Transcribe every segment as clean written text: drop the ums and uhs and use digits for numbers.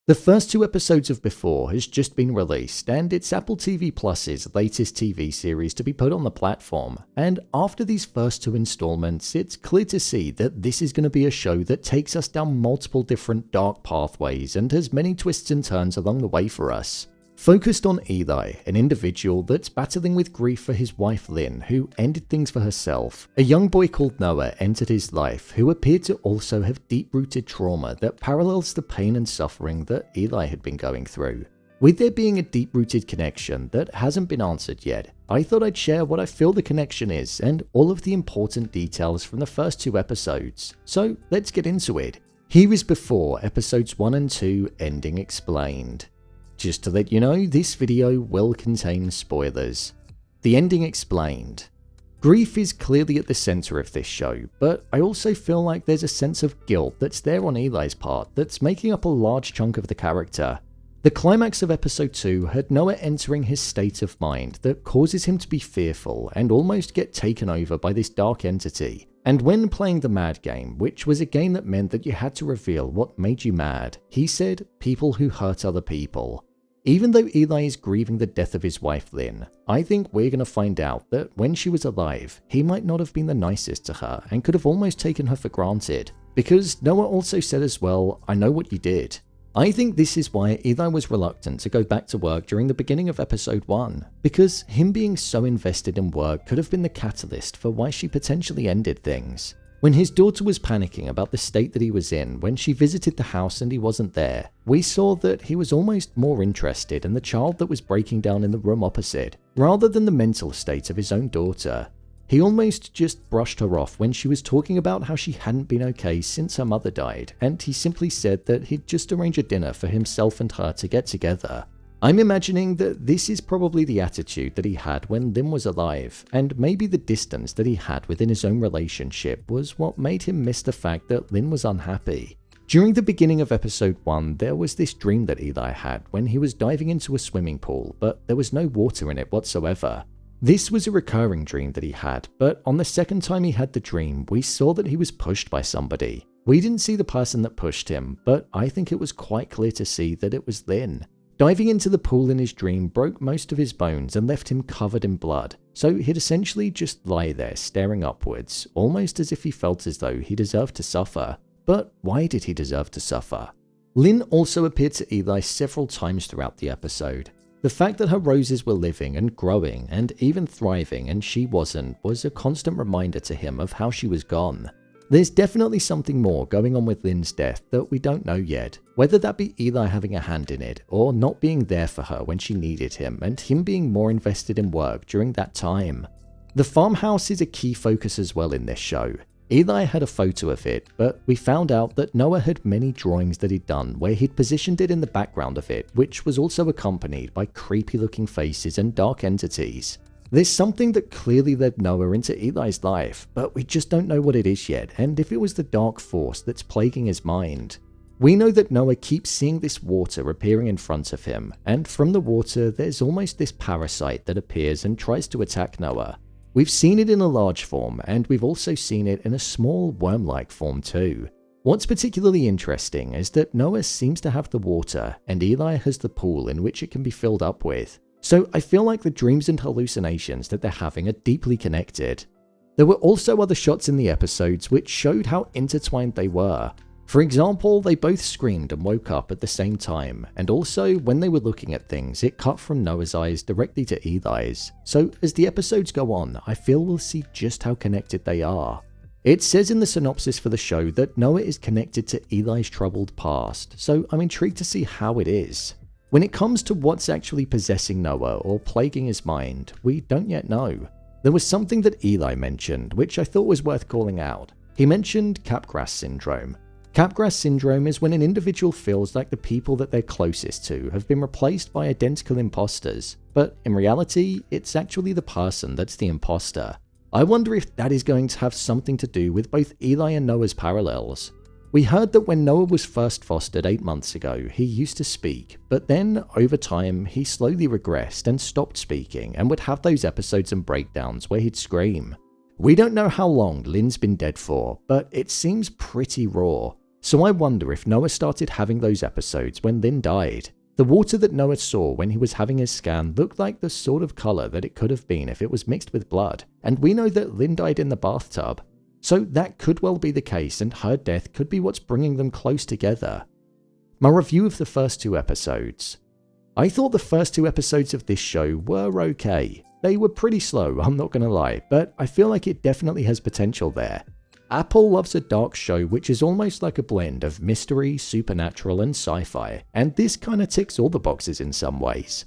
The first two episodes of Before has just been released, and it's Apple TV Plus's latest TV series to be put on the platform. And after these first two installments, it's clear to see that this is going to be a show that takes us down multiple different dark pathways and has many twists and turns along the way for us. Focused on Eli, an individual that's battling with grief for his wife Lynn, who ended things for herself, a young boy called Noah entered his life who appeared to also have deep-rooted trauma that parallels the pain and suffering that Eli had been going through. With there being a deep-rooted connection that hasn't been answered yet, I thought I'd share what I feel the connection is and all of the important details from the first two episodes. So let's get into it. Here is Before episodes 1 and 2 Ending Explained. Just to let you know, this video will contain spoilers. The ending explained. Grief is clearly at the center of this show, but I also feel like there's a sense of guilt that's there on Eli's part that's making up a large chunk of the character. The climax of episode 2 had Noah entering his state of mind that causes him to be fearful and almost get taken over by this dark entity. And when playing the mad game, which was a game that meant that you had to reveal what made you mad, he said, people who hurt other people. Even though Eli is grieving the death of his wife Lynn, I think we're going to find out that when she was alive, he might not have been the nicest to her and could have almost taken her for granted. Because Noah also said as well, I know what you did. I think this is why Eli was reluctant to go back to work during the beginning of episode 1, because him being so invested in work could have been the catalyst for why she potentially ended things. When his daughter was panicking about the state that he was in when she visited the house and he wasn't there, we saw that he was almost more interested in the child that was breaking down in the room opposite, rather than the mental state of his own daughter. He almost just brushed her off when she was talking about how she hadn't been okay since her mother died, and he simply said that he'd just arrange a dinner for himself and her to get together. I'm imagining that this is probably the attitude that he had when Lynn was alive, and maybe the distance that he had within his own relationship was what made him miss the fact that Lynn was unhappy. During the beginning of episode 1, there was this dream that Eli had when he was diving into a swimming pool, but there was no water in it whatsoever. This was a recurring dream that he had, but on the second time he had the dream, we saw that he was pushed by somebody. We didn't see the person that pushed him, but I think it was quite clear to see that it was Lynn. Diving into the pool in his dream broke most of his bones and left him covered in blood, so he'd essentially just lie there staring upwards, almost as if he felt as though he deserved to suffer. But why did he deserve to suffer? Lynn also appeared to Eli several times throughout the episode. The fact that her roses were living and growing and even thriving and she wasn't was a constant reminder to him of how she was gone. There's definitely something more going on with Lynn's death that we don't know yet, whether that be Eli having a hand in it or not being there for her when she needed him and him being more invested in work during that time. The farmhouse is a key focus as well in this show. Eli had a photo of it, but we found out that Noah had many drawings that he'd done where he'd positioned it in the background of it, which was also accompanied by creepy looking faces and dark entities. There's something that clearly led Noah into Eli's life, but we just don't know what it is yet and if it was the dark force that's plaguing his mind. We know that Noah keeps seeing this water appearing in front of him, and from the water there's almost this parasite that appears and tries to attack Noah. We've seen it in a large form, and we've also seen it in a small worm-like form too. What's particularly interesting is that Noah seems to have the water, and Eli has the pool in which it can be filled up with. So I feel like the dreams and hallucinations that they're having are deeply connected. There were also other shots in the episodes which showed how intertwined they were. For example, they both screamed and woke up at the same time, and also when they were looking at things, it cut from Noah's eyes directly to Eli's. So as the episodes go on, I feel we'll see just how connected they are. It says in the synopsis for the show that Noah is connected to Eli's troubled past, so I'm intrigued to see how it is. When it comes to what's actually possessing Noah or plaguing his mind, we don't yet know. There was something that Eli mentioned, which I thought was worth calling out. He mentioned Capgras syndrome. Capgras syndrome is when an individual feels like the people that they're closest to have been replaced by identical imposters, but in reality, it's actually the person that's the imposter. I wonder if that is going to have something to do with both Eli and Noah's parallels. We heard that when Noah was first fostered 8 months ago, he used to speak, but then, over time, he slowly regressed and stopped speaking and would have those episodes and breakdowns where he'd scream. We don't know how long Lynn's been dead for, but it seems pretty raw. So I wonder if Noah started having those episodes when Lynn died. The water that Noah saw when he was having his scan looked like the sort of color that it could have been if it was mixed with blood, and we know that Lynn died in the bathtub. So that could well be the case, and her death could be what's bringing them close together. My review of the first 2 episodes. I thought the first 2 episodes of this show were okay. They were pretty slow, I'm not gonna lie, but I feel like it definitely has potential there. Apple loves a dark show which is almost like a blend of mystery, supernatural, and sci-fi, and this kinda ticks all the boxes in some ways.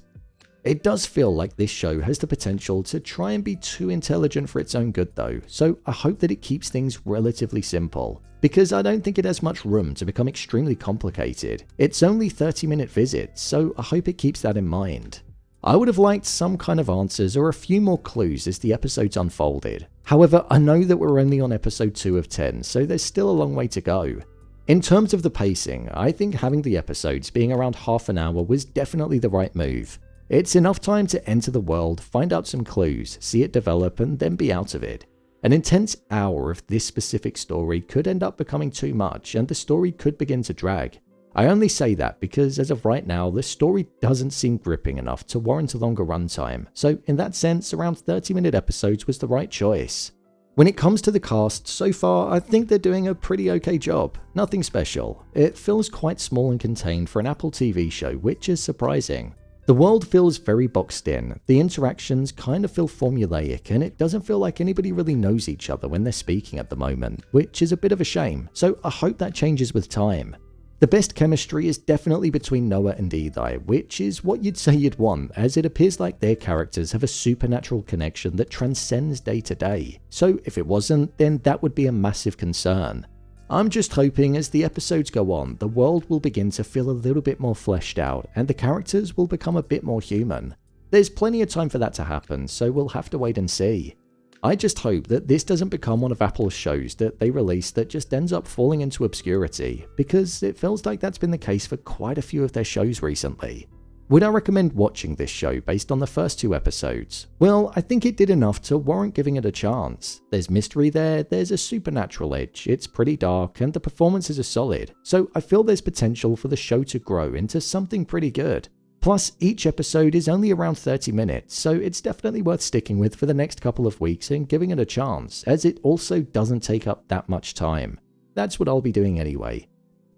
It does feel like this show has the potential to try and be too intelligent for its own good though, so I hope that it keeps things relatively simple, because I don't think it has much room to become extremely complicated. It's only 30-minute visits, so I hope it keeps that in mind. I would have liked some kind of answers or a few more clues as the episodes unfolded. However, I know that we're only on episode 2 of 10, so there's still a long way to go. In terms of the pacing, I think having the episodes being around half an hour was definitely the right move. It's enough time to enter the world, find out some clues, see it develop, and then be out of it. An intense hour of this specific story could end up becoming too much, and the story could begin to drag. I only say that because as of right now, the story doesn't seem gripping enough to warrant a longer runtime, so in that sense, around 30-minute episodes was the right choice. When it comes to the cast, so far I think they're doing a pretty okay job. Nothing special. It feels quite small and contained for an Apple TV show, which is surprising. The world feels very boxed in, the interactions kind of feel formulaic, and it doesn't feel like anybody really knows each other when they're speaking at the moment, which is a bit of a shame, so I hope that changes with time. The best chemistry is definitely between Noah and Eli, which is what you'd say you'd want, as it appears like their characters have a supernatural connection that transcends day to day. So if it wasn't, then that would be a massive concern. I'm just hoping as the episodes go on, the world will begin to feel a little bit more fleshed out, and the characters will become a bit more human. There's plenty of time for that to happen, so we'll have to wait and see. I just hope that this doesn't become one of Apple's shows that they release that just ends up falling into obscurity, because it feels like that's been the case for quite a few of their shows recently. Would I recommend watching this show based on the first 2 episodes? Well, I think it did enough to warrant giving it a chance. There's mystery there, there's a supernatural edge, it's pretty dark, and the performances are solid, so I feel there's potential for the show to grow into something pretty good. Plus, each episode is only around 30 minutes, so it's definitely worth sticking with for the next couple of weeks and giving it a chance, as it also doesn't take up that much time. That's what I'll be doing anyway.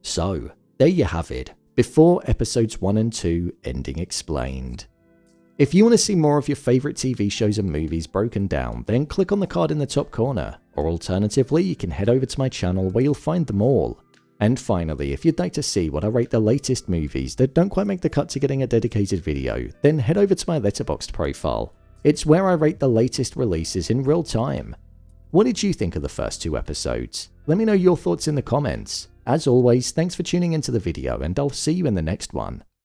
So, there you have it, before episodes 1 and 2 ending explained. If you want to see more of your favourite TV shows and movies broken down, then click on the card in the top corner, or alternatively you can head over to my channel where you'll find them all. And finally, if you'd like to see what I rate the latest movies that don't quite make the cut to getting a dedicated video, then head over to my Letterboxd profile. It's where I rate the latest releases in real time. What did you think of the first 2 episodes? Let me know your thoughts in the comments. As always, thanks for tuning into the video, and I'll see you in the next one.